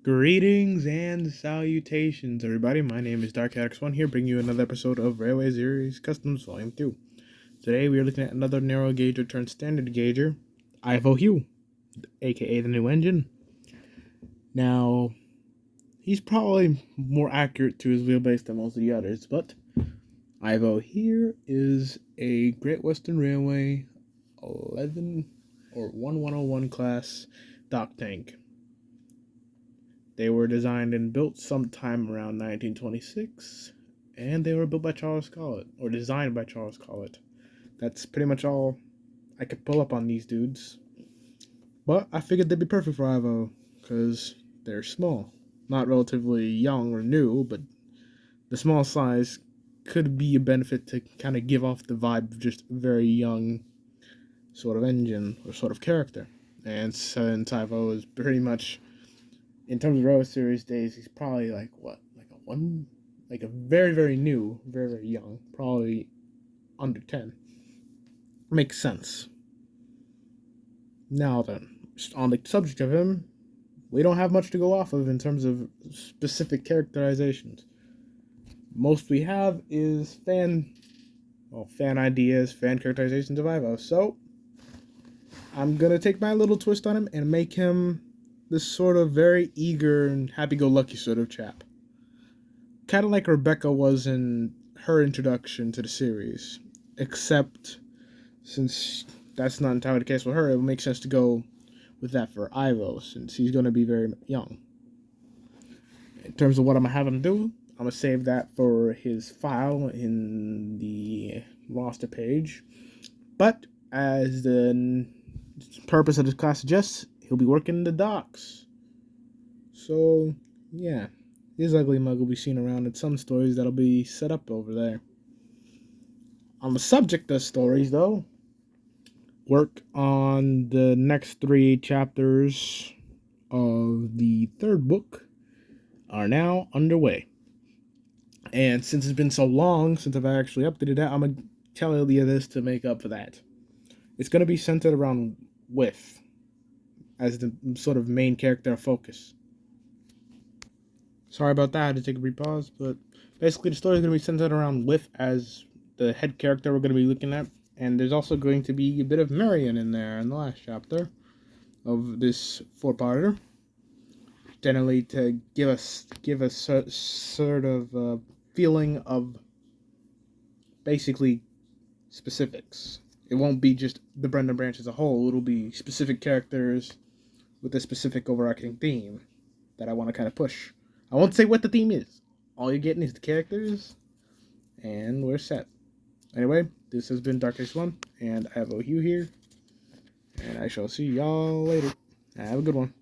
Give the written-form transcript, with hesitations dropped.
Greetings and salutations, everybody. My name is DarkX1 here, bringing you another episode of RWS Customs Volume 2. Today we are looking at another narrow gauger turned standard gauger, Ivo Hugh, aka the new engine. Now, he's probably more accurate to his wheelbase than most of the others, but Ivo here is a Great Western Railway 11 or 1101 class dock tank. They were designed and built sometime around 1926, and they were built by Charles Collett, or designed by Charles Collett. That's pretty much all I could pull up on these dudes. But I figured they'd be perfect for Ivo, because they're small. Not relatively young or new, but the small size could be a benefit to kind of give off the vibe of just a very young sort of engine or sort of character. And since Ivo is pretty much, in terms of Road Series days, he's probably like a very, very new, very, very young, probably under 10. Makes sense. Now then, on the subject of him, we don't have much to go off of in terms of specific characterizations. Most we have is fan ideas, fan characterizations of Ivo. So, I'm gonna take my little twist on him and make him this sort of very eager and happy-go-lucky sort of chap. Kind of like Rebecca was in her introduction to the series. Except, since that's not entirely the case with her, it would make sense to go with that for Ivo, since he's going to be very young. In terms of what I'm going to have him do, I'm going to save that for his file in the roster page. But, as the purpose of this class suggests, he'll be working in the docks. So, yeah. His ugly mug will be seen around in some stories that'll be set up over there. On the subject of stories, though, work on the next 3 chapters of the 3rd book are now underway. And since it's been so long since I've actually updated that, I'm going to tell you this to make up for that. It's going to be centered around Whiff as the sort of main character focus. Sorry about that, I had to take a brief pause, but basically the story is going to be centered around Whiff as the head character we're going to be looking at, and there's also going to be a bit of Marion in there in the last chapter of this 4-parter, generally to give us sort of feeling of basically specifics. It won't be just the Brendan branch as a whole, it'll be specific characters with a specific overarching theme that I want to kind of push. I won't say what the theme is. All you're getting is the characters, and we're set. Anyway, this has been DarkX1, and Ivo Hugh here, and I shall see y'all later. Have a good one.